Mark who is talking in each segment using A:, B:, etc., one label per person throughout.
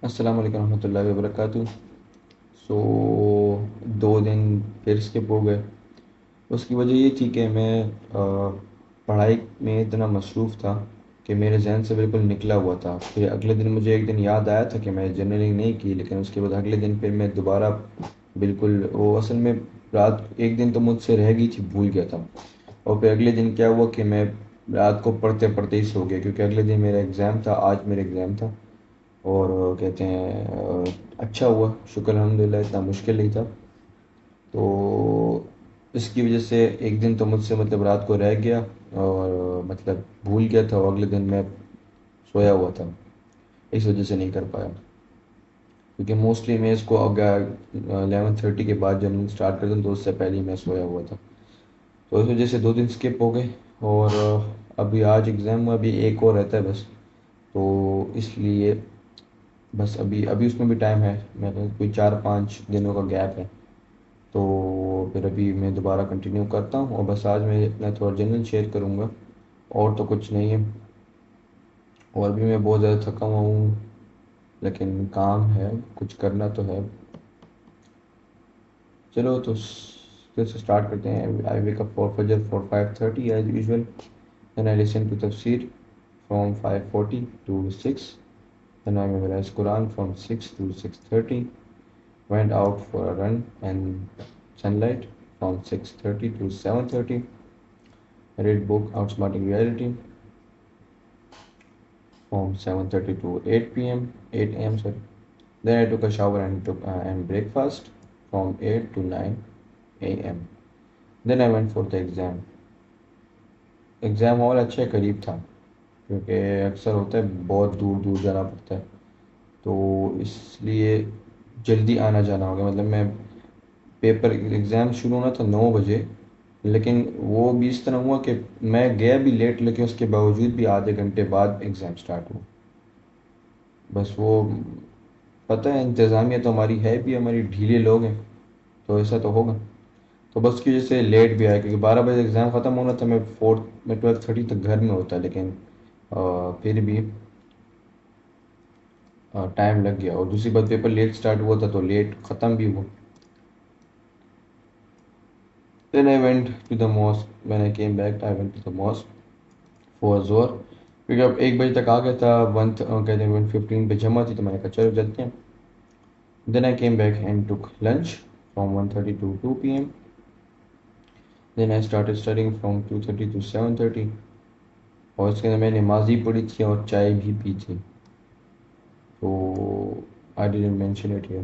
A: السلام علیکم ورحمۃ اللہ وبرکاتہ۔ سو 2 دن پھر اسکپ ہو گئے۔ اس کی وجہ یہ تھی کہ میں پڑھائی میں اتنا مصروف تھا کہ میرے ذہن سے بالکل نکلا ہوا تھا۔ پھر اگلے دن مجھے ایک دن یاد آیا تھا کہ میں جرنلنگ نہیں کی، لیکن اس کے بعد اگلے دن پھر میں دوبارہ بالکل وہ اصل میں رات ایک دن تو مجھ سے رہ گئی تھی، بھول گیا تھا۔ اور پھر اگلے دن کیا ہوا کہ میں رات کو پڑھتے پڑھتے ہی سو گیا، کیونکہ اگلے دن میرا ایگزام تھا، آج میرا ایگزام تھا۔ اور کہتے ہیں اچھا ہوا، شکر الحمدللہ، اتنا مشکل نہیں تھا۔ تو اس کی وجہ سے ایک دن تو مجھ سے مطلب رات کو رہ گیا، اور مطلب بھول گیا تھا، اور اگلے دن میں سویا ہوا تھا، اس وجہ سے نہیں کر پایا۔ کیونکہ موسٹلی میں اس کو 11:30 کے بعد جب اسٹارٹ کرتا ہوں تو اس سے پہلے ہی میں سویا ہوا تھا، تو اس وجہ سے 2 دن اسکپ ہو گئے۔ اور ابھی آج ایگزام ہوا، ابھی ایک اور رہتا ہے بس، تو اس لیے بس ابھی اس میں بھی ٹائم ہے، میرا کوئی 4-5 دنوں کا گیپ ہے، تو پھر ابھی میں دوبارہ کنٹینیو کرتا ہوں۔ اور بس آج میں اپنا تھوڑا جنرل شیئر کروں گا، اور تو کچھ نہیں ہے۔ اور بھی میں بہت زیادہ تھکا ہوا ہوں، لیکن کام ہے، کچھ کرنا تو ہے۔ چلو تو پھر سے اسٹارٹ کرتے ہیں۔ آئی ویک اپ فار فجر for 5:30 as usual, then I listen to تفسیر from 5:40 to 6، then I memorized Quran from 6 to 6:30, went out for a run and sunlight from 6:30 to 7:30, read book Outsmarting Reality from 7:30 to 8 a.m. sorry. Then I took a shower and breakfast from 8 to 9 a.m. Then I went for the exam. Exam hall اچھے قریب تھا، کیونکہ اکثر ہوتا ہے بہت دور دور جانا پڑتا ہے، تو اس لیے جلدی آنا جانا ہوگا۔ مطلب میں ایگزام شروع ہونا تھا 9 بجے، لیکن وہ بھی اس طرح ہوا کہ میں گیا بھی لیٹ، لیکن اس کے باوجود بھی آدھے گھنٹے بعد ایگزام سٹارٹ ہوا۔ بس وہ پتہ ہے، انتظامیہ تو ہماری ہے بھی، ہماری ڈھیلے لوگ ہیں، تو ایسا تو ہوگا۔ تو بس کی وجہ سے لیٹ بھی آیا، کیونکہ 12 بجے ایگزام ختم ہونا تھا، میں 12:30 تک گھر میں ہوتا، لیکن پھر بھی ٹائم لگ گیا۔ اور دوسری بات، پیپر لیٹ سٹارٹ ہوا تھا تو لیٹ ختم بھی ہوا۔ Then I went to the mosque. When I came back, I went to the mosque for Zohr. کیونکہ اب 1 بجے تک آ گیا تھا، کہتے ہیں 1:15 پہ جمع تھی، تو میں نے کہا چلو چلتے ہیں۔ Then I came back and took lunch from 1:30 to 2 p.m. Then I started studying from 2:30 to 7:30. اور اس کے اندر میں نے نماز ہی پڑھی تھی اور چائے بھی پی تھی، تو I didn't mention it here.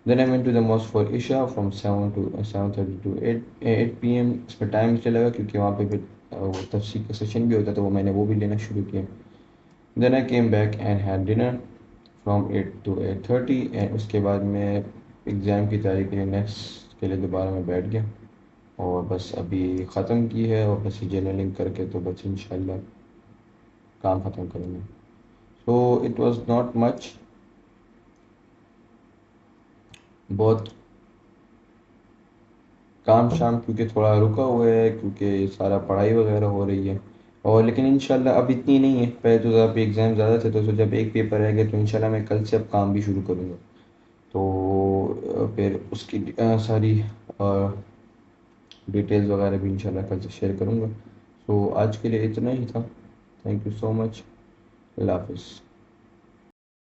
A: Then I went to the mosque for Isha from 7:30 to 8 p.m. اس میں ٹائم اس لیے لگا کیونکہ وہاں پہ پھر وہ تفسیر کا سیشن بھی ہوتا، تو وہ میں نے وہ بھی لینا شروع کیا۔ Then I came back and had dinner from 8 to 8:30، and اس کے بعد میں ایگزام کی تیاری کے لیے نیکسٹ کے لیے دوبارہ میں بیٹھ گیا، اور بس ابھی ختم کی ہے، اور بس جرنلنگ کر کے تو بس انشاءاللہ کام ختم کریں گے۔ So it was not much, بہت کام شام کیونکہ تھوڑا رکا ہوا ہے، کیونکہ سارا پڑھائی وغیرہ ہو رہی ہے، اور لیکن انشاءاللہ اب اتنی نہیں ہے۔ پہلے تو اب ایگزام زیادہ تھے، تو جب ایک پیپر رہ گئے تو انشاءاللہ میں کل سے اب کام بھی شروع کروں گا، تو پھر اس کی ساری ڈیٹیلز وغیرہ بھی انشاءاللہ کل سے شیئر کروں گا۔ سو آج کے لیے اتنا ہی تھا، تھینک یو سو مچ، اللہ حافظ۔